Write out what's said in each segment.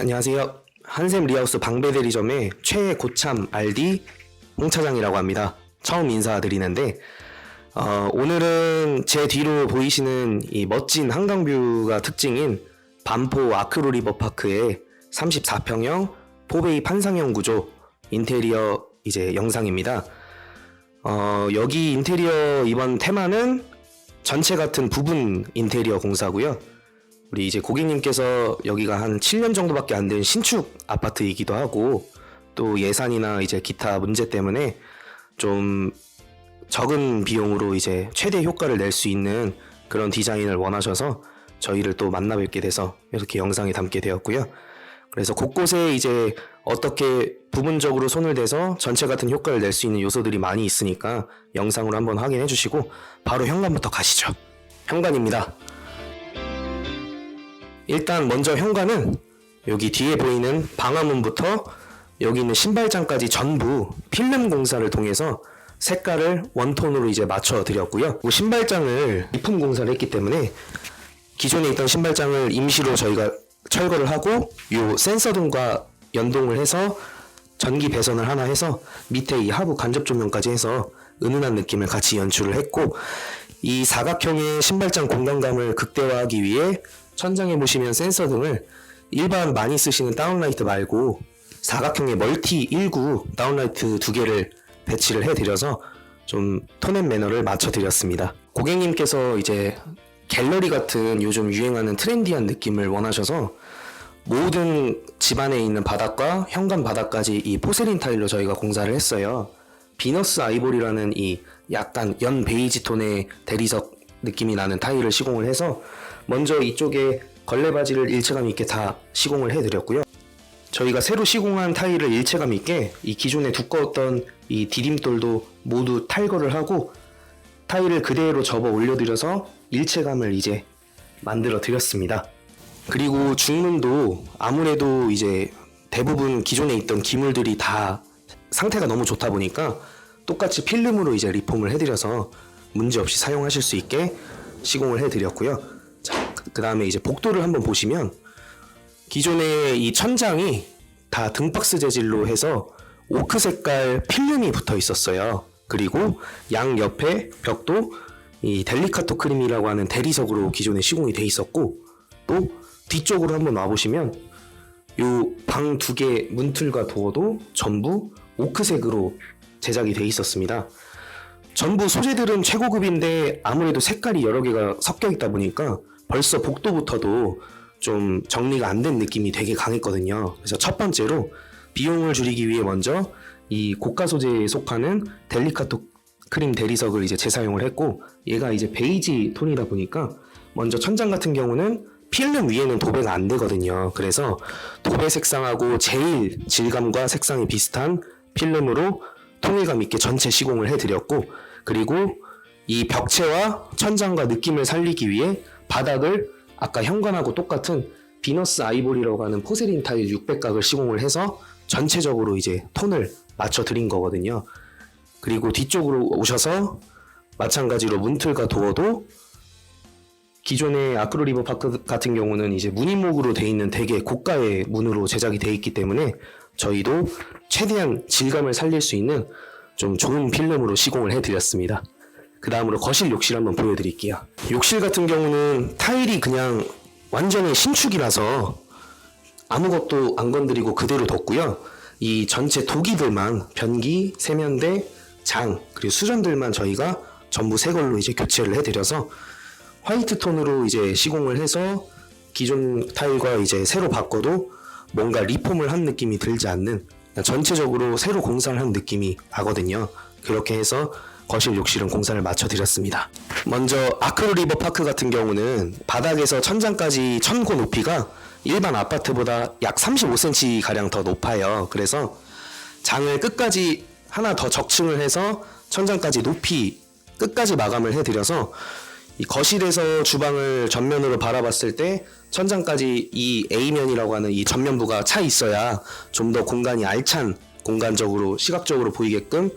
안녕하세요. 한샘 리하우스 방배대리점의 최애 고참 RD 홍 차장이라고 합니다. 처음 인사드리는데 오늘은 제 뒤로 보이시는 이 멋진 한강뷰가 특징인 반포 아크로 리버파크의 34평형 포베이 판상형 구조 인테리어 이제 영상입니다. 여기 인테리어 이번 테마는 전체 같은 부분 인테리어 공사고요. 우리 이제 고객님께서 여기가 한 7년 정도밖에 안 된 신축 아파트이기도 하고 또 예산이나 이제 기타 문제 때문에 좀 적은 비용으로 이제 최대 효과를 낼 수 있는 그런 디자인을 원하셔서 저희를 또 만나 뵙게 돼서 이렇게 영상에 담게 되었고요. 그래서 곳곳에 이제 어떻게 부분적으로 손을 대서 전체 같은 효과를 낼 수 있는 요소들이 많이 있으니까 영상으로 한번 확인해 주시고 바로 현관부터 가시죠. 현관입니다. 일단 먼저 현관은 여기 뒤에 보이는 방화문부터 여기 있는 신발장까지 전부 필름 공사를 통해서 색깔을 원톤으로 이제 맞춰 드렸고요. 신발장을 리품 공사를 했기 때문에 기존에 있던 신발장을 임시로 저희가 철거를 하고 요 센서등과 연동을 해서 전기 배선을 하나 해서 밑에 이 하부 간접 조명까지 해서 은은한 느낌을 같이 연출을 했고, 이 사각형의 신발장 공간감을 극대화하기 위해 천장에 보시면 센서등을 일반 많이 쓰시는 다운라이트 말고 사각형의 멀티 19 다운라이트 2개를 배치를 해드려서 좀 톤앤 매너를 맞춰드렸습니다. 고객님께서 이제 갤러리 같은 요즘 유행하는 트렌디한 느낌을 원하셔서 모든 집안에 있는 바닥과 현관 바닥까지 이 포세린 타일로 저희가 공사를 했어요. 비너스 아이보리라는 이 약간 연 베이지 톤의 대리석 느낌이 나는 타일을 시공을 해서 먼저 이쪽에 걸레바지를 일체감 있게 다 시공을 해드렸고요. 저희가 새로 시공한 타일을 일체감 있게 이 기존에 두꺼웠던 이 디딤돌도 모두 탈거를 하고 타일을 그대로 접어 올려드려서 일체감을 이제 만들어 드렸습니다. 그리고 중문도 아무래도 이제 대부분 기존에 있던 기물들이 다 상태가 너무 좋다 보니까 똑같이 필름으로 이제 리폼을 해드려서 문제없이 사용하실 수 있게 시공을 해드렸고요. 자, 그 다음에 이제 복도를 한번 보시면 기존에 이 천장이 다 등박스 재질로 해서 오크 색깔 필름이 붙어 있었어요. 그리고 양 옆에 벽도 이 델리카토 크림이라고 하는 대리석으로 기존에 시공이 돼 있었고, 또 뒤쪽으로 한번 와보시면 요 방 2개 문틀과 도어도 전부 오크색으로 제작이 돼 있었습니다. 전부 소재들은 최고급인데 아무래도 색깔이 여러 개가 섞여 있다 보니까 벌써 복도부터도 좀 정리가 안 된 느낌이 되게 강했거든요. 그래서 첫 번째로 비용을 줄이기 위해 먼저 이 고가 소재에 속하는 델리카토 크림 대리석을 이제 재사용을 했고, 얘가 이제 베이지 톤이다 보니까 먼저 천장 같은 경우는 필름 위에는 도배가 안 되거든요. 그래서 도배 색상하고 제일 질감과 색상이 비슷한 필름으로 통일감 있게 전체 시공을 해드렸고, 그리고 이 벽체와 천장과 느낌을 살리기 위해 바닥을 아까 현관하고 똑같은 비너스 아이보리라고 하는 포세린 타일 600각을 시공을 해서 전체적으로 이제 톤을 맞춰 드린 거거든요. 그리고 뒤쪽으로 오셔서 마찬가지로 문틀과 도어도 기존의 아크로 리버파크 같은 경우는 이제 무늬목으로 돼 있는 되게 고가의 문으로 제작이 돼 있기 때문에 저희도 최대한 질감을 살릴 수 있는 좀 좋은 필름으로 시공을 해드렸습니다. 그 다음으로 거실 욕실 한번 보여드릴게요. 욕실 같은 경우는 타일이 그냥 완전히 신축이라서 아무것도 안 건드리고 그대로 뒀고요. 이 전체 도기들만 변기, 세면대, 장, 그리고 수전들만 저희가 전부 새 걸로 이제 교체를 해드려서 화이트 톤으로 이제 시공을 해서 기존 타일과 이제 새로 바꿔도 뭔가 리폼을 한 느낌이 들지 않는, 전체적으로 새로 공사를 한 느낌이 나거든요. 그렇게 해서 거실 욕실은 공사를 마쳐드렸습니다. 먼저 아크로 리버파크 같은 경우는 바닥에서 천장까지 천고 높이가 일반 아파트보다 약 35cm 가량 더 높아요. 그래서 장을 끝까지 하나 더 적층을 해서 천장까지 높이 끝까지 마감을 해드려서 이 거실에서 주방을 전면으로 바라봤을 때 천장까지 이 A면이라고 하는 이 전면부가 차 있어야 좀 더 공간이 알찬 공간적으로 시각적으로 보이게끔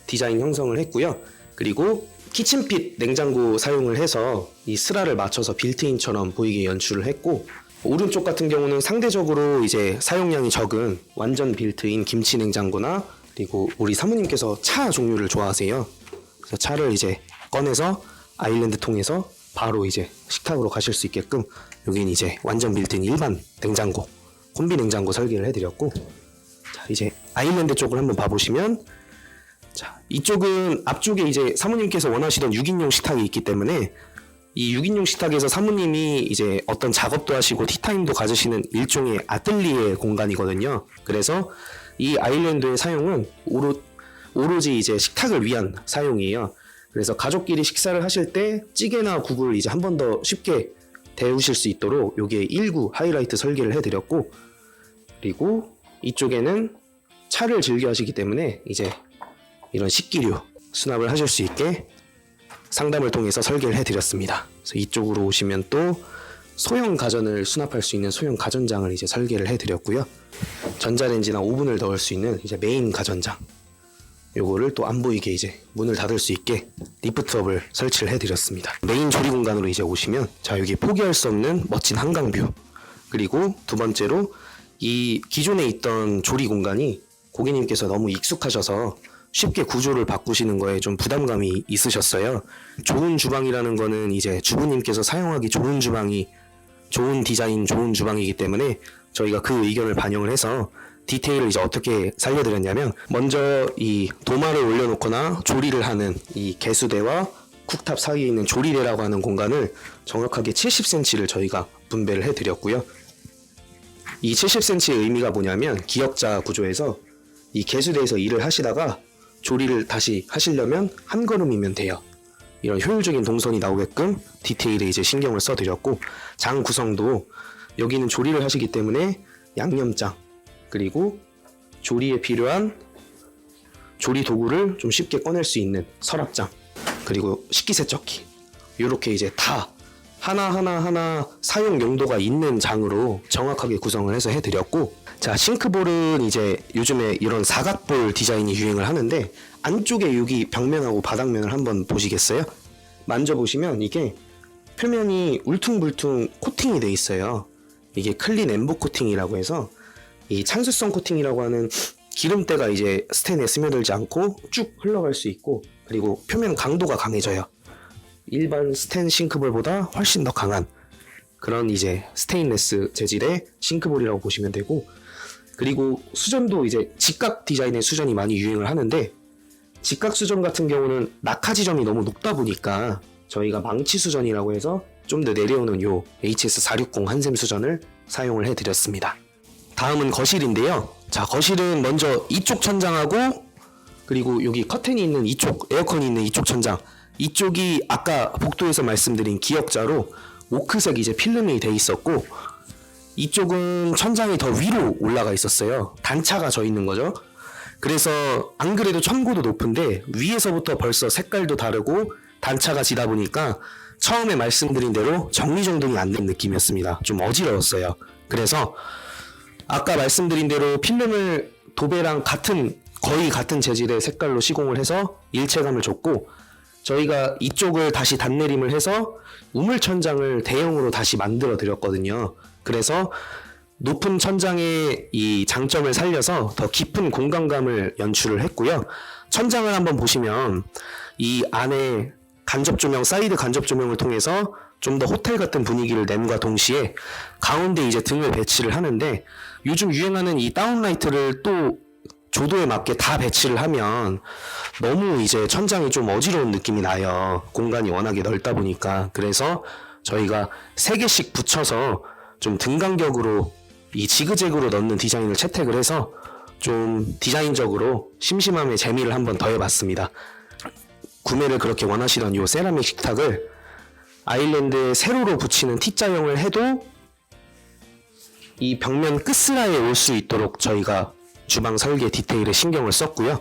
디자인 형성을 했고요. 그리고 키친핏 냉장고 사용을 해서 이 스라를 맞춰서 빌트인처럼 보이게 연출을 했고, 오른쪽 같은 경우는 상대적으로 이제 사용량이 적은 완전 빌트인 김치 냉장고나 그리고 우리 사모님께서 차 종류를 좋아하세요. 그래서 차를 이제 꺼내서 아일랜드 통해서 바로 이제 식탁으로 가실 수 있게끔 여기는 이제 완전 빌트인 일반 냉장고, 콤비 냉장고 설계를 해드렸고, 자 이제 아일랜드 쪽을 한번 봐보시면, 자 이쪽은 앞쪽에 이제 사모님께서 원하시던 6인용 식탁이 있기 때문에 이 6인용 식탁에서 사모님이 이제 어떤 작업도 하시고 티타임도 가지시는 일종의 아틀리에 공간이거든요. 그래서 이 아일랜드의 사용은 오로지 이제 식탁을 위한 사용이에요. 그래서 가족끼리 식사를 하실 때 찌개나 국을 이제 한 번 더 쉽게 데우실 수 있도록 여기에 1구 하이라이트 설계를 해드렸고, 그리고 이쪽에는 차를 즐겨 하시기 때문에 이제 이런 식기류 수납을 하실 수 있게 상담을 통해서 설계를 해드렸습니다. 그래서 이쪽으로 오시면 또 소형 가전을 수납할 수 있는 소형 가전장을 이제 설계를 해드렸고요. 전자레인지나 오븐을 넣을 수 있는 이제 메인 가전장, 요거를 또 안 보이게 이제 문을 닫을 수 있게 리프트업을 설치를 해드렸습니다. 메인 조리 공간으로 이제 오시면, 자 여기 포기할 수 없는 멋진 한강뷰, 그리고 두 번째로 이 기존에 있던 조리 공간이 고객님께서 너무 익숙하셔서 쉽게 구조를 바꾸시는 거에 좀 부담감이 있으셨어요. 좋은 주방이라는 거는 이제 주부님께서 사용하기 좋은 주방이, 좋은 디자인, 좋은 주방이기 때문에 저희가 그 의견을 반영을 해서 디테일을 이제 어떻게 살려드렸냐면, 먼저 이 도마를 올려놓거나 조리를 하는 이 개수대와 쿡탑 사이에 있는 조리대라고 하는 공간을 정확하게 70cm를 저희가 분배를 해드렸고요. 이 70cm의 의미가 뭐냐면, 기역자 구조에서 이 개수대에서 일을 하시다가 조리를 다시 하시려면 한 걸음이면 돼요. 이런 효율적인 동선이 나오게끔 디테일에 이제 신경을 써드렸고, 장 구성도 여기는 조리를 하시기 때문에 양념장, 그리고 조리에 필요한 조리 도구를 좀 쉽게 꺼낼 수 있는 서랍장, 그리고 식기세척기, 이렇게 이제 다 하나하나 사용 용도가 있는 장으로 정확하게 구성을 해서 해드렸고, 자 싱크볼은 이제 요즘에 이런 사각볼 디자인이 유행을 하는데, 안쪽에 여기 벽면하고 바닥면을 한번 보시겠어요? 만져보시면 이게 표면이 울퉁불퉁 코팅이 돼 있어요. 이게 클린 엠보 코팅이라고 해서 이 찬수성 코팅이라고 하는 기름때가 이제 스텐에 스며들지 않고 쭉 흘러갈 수 있고, 그리고 표면 강도가 강해져요. 일반 스텐 싱크볼보다 훨씬 더 강한 그런 이제 스테인레스 재질의 싱크볼이라고 보시면 되고, 그리고 수전도 이제 직각 디자인의 수전이 많이 유행을 하는데, 직각 수전 같은 경우는 낙하 지점이 너무 높다 보니까 저희가 망치 수전이라고 해서 좀 더 내려오는 요 HS460 한샘 수전을 사용을 해드렸습니다. 다음은 거실인데요. 자 거실은 먼저 이쪽 천장하고, 그리고 여기 커튼이 있는 이쪽, 에어컨이 있는 이쪽 천장, 이쪽이 아까 복도에서 말씀드린 기역자로 오크색 이제 필름이 돼 있었고, 이쪽은 천장이 더 위로 올라가 있었어요. 단차가 져 있는 거죠. 그래서 안 그래도 천고도 높은데 위에서부터 벌써 색깔도 다르고 단차가 지다 보니까 처음에 말씀드린 대로 정리정돈이 안 된 느낌이었습니다. 좀 어지러웠어요. 그래서 아까 말씀드린 대로 필름을 도배랑 거의 같은 재질의 색깔로 시공을 해서 일체감을 줬고, 저희가 이쪽을 다시 단내림을 해서 우물 천장을 대형으로 다시 만들어 드렸거든요. 그래서 높은 천장의 이 장점을 살려서 더 깊은 공간감을 연출을 했고요. 천장을 한번 보시면 이 안에 간접 조명, 사이드 간접 조명을 통해서 좀 더 호텔 같은 분위기를 냄과 동시에 가운데 이제 등을 배치를 하는데, 요즘 유행하는 이 다운라이트를 또 조도에 맞게 다 배치를 하면 너무 이제 천장이 좀 어지러운 느낌이 나요. 공간이 워낙에 넓다 보니까. 그래서 저희가 3개씩 붙여서 좀 등 간격으로 이 지그재그로 넣는 디자인을 채택을 해서 좀 디자인적으로 심심함에 재미를 한번 더해봤습니다. 구매를 그렇게 원하시던 이 세라믹 식탁을 아일랜드에 세로로 붙이는 T자형을 해도 이 벽면 끝스라에 올 수 있도록 저희가 주방 설계 디테일에 신경을 썼고요.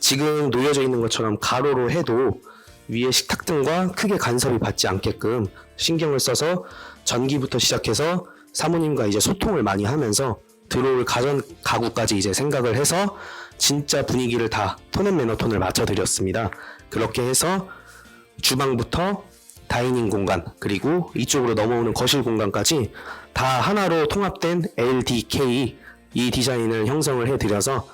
지금 놓여져 있는 것처럼 가로로 해도 위에 식탁등과 크게 간섭이 받지 않게끔 신경을 써서 전기부터 시작해서 사모님과 이제 소통을 많이 하면서 들어올 가전 가구까지 이제 생각을 해서 진짜 분위기를 다 톤앤매너 톤을 맞춰드렸습니다. 그렇게 해서 주방부터 다이닝 공간, 그리고 이쪽으로 넘어오는 거실 공간까지 다 하나로 통합된 LDK 이 디자인을 형성을 해드려서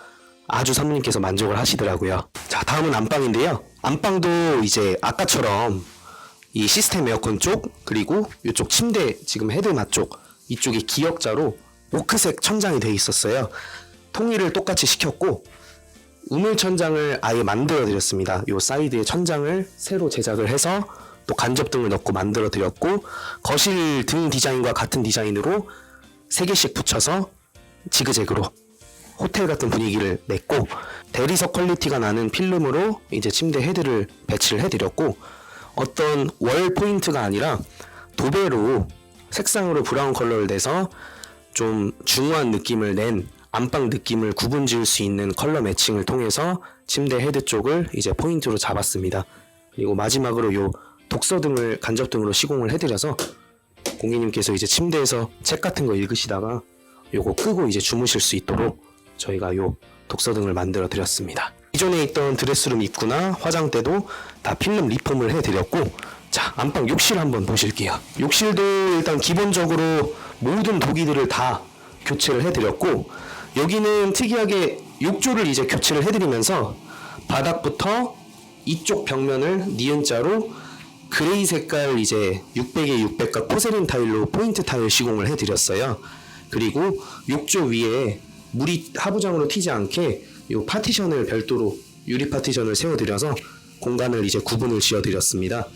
아주 사모님께서 만족을 하시더라고요. 자, 다음은 안방인데요. 안방도 이제 아까처럼 이 시스템 에어컨 쪽, 그리고 이쪽 침대 지금 헤드맛 쪽, 이쪽이 기역자로 오크색 천장이 되어 있었어요. 통일을 똑같이 시켰고 우물 천장을 아예 만들어 드렸습니다. 요 사이드에 천장을 새로 제작을 해서 또 간접등을 넣고 만들어 드렸고, 거실 등 디자인과 같은 디자인으로 3개씩 붙여서 지그재그로 호텔 같은 분위기를 냈고, 대리석 퀄리티가 나는 필름으로 이제 침대 헤드를 배치를 해드렸고, 어떤 월 포인트가 아니라 도배로 색상으로 브라운 컬러를 내서 좀 중후한 느낌을 낸 안방 느낌을 구분 지을 수 있는 컬러 매칭을 통해서 침대 헤드 쪽을 이제 포인트로 잡았습니다. 그리고 마지막으로 요 독서등을 간접등으로 시공을 해드려서 고객님께서 이제 침대에서 책 같은 거 읽으시다가 요거 끄고 이제 주무실 수 있도록 저희가 요 독서등을 만들어 드렸습니다. 기존에 있던 드레스룸 입구나 화장대도 다 필름 리폼을 해드렸고, 자, 안방 욕실 한번 보실게요. 욕실도 일단 기본적으로 모든 도기들을 다 교체를 해드렸고, 여기는 특이하게 욕조를 이제 교체를 해드리면서 바닥부터 이쪽 벽면을 니은자로 그레이 색깔 이제 600에 600각 포세린 타일로 포인트 타일 시공을 해드렸어요. 그리고 욕조 위에 물이 하부장으로 튀지 않게 이 파티션을 별도로 유리 파티션을 세워드려서 공간을 이제 구분을 지어드렸습니다.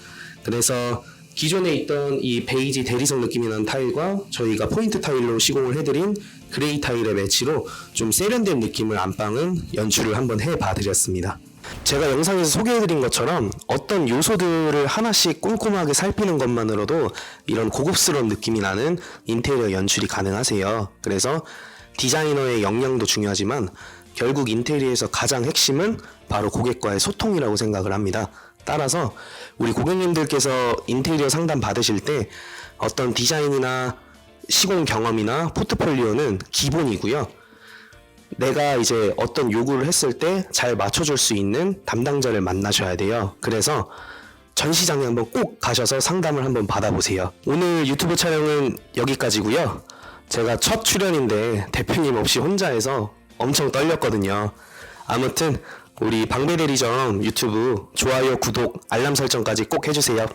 그래서 기존에 있던 이 베이지 대리석 느낌이 나는 타일과 저희가 포인트 타일로 시공을 해드린 그레이 타일의 매치로 좀 세련된 느낌을 안방은 연출을 한번 해봐 드렸습니다. 제가 영상에서 소개해드린 것처럼 어떤 요소들을 하나씩 꼼꼼하게 살피는 것만으로도 이런 고급스러운 느낌이 나는 인테리어 연출이 가능하세요. 그래서 디자이너의 역량도 중요하지만 결국 인테리어에서 가장 핵심은 바로 고객과의 소통이라고 생각을 합니다. 따라서 우리 고객님들께서 인테리어 상담 받으실 때 어떤 디자인이나 시공 경험이나 포트폴리오는 기본이고요. 내가 이제 어떤 요구를 했을 때 잘 맞춰줄 수 있는 담당자를 만나셔야 돼요. 그래서 전시장에 한번 꼭 가셔서 상담을 한번 받아보세요. 오늘 유튜브 촬영은 여기까지고요. 제가 첫 출연인데 대표님 없이 혼자 해서 엄청 떨렸거든요. 아무튼 우리 방배대리점 유튜브 좋아요, 구독, 알람 설정까지 꼭 해주세요.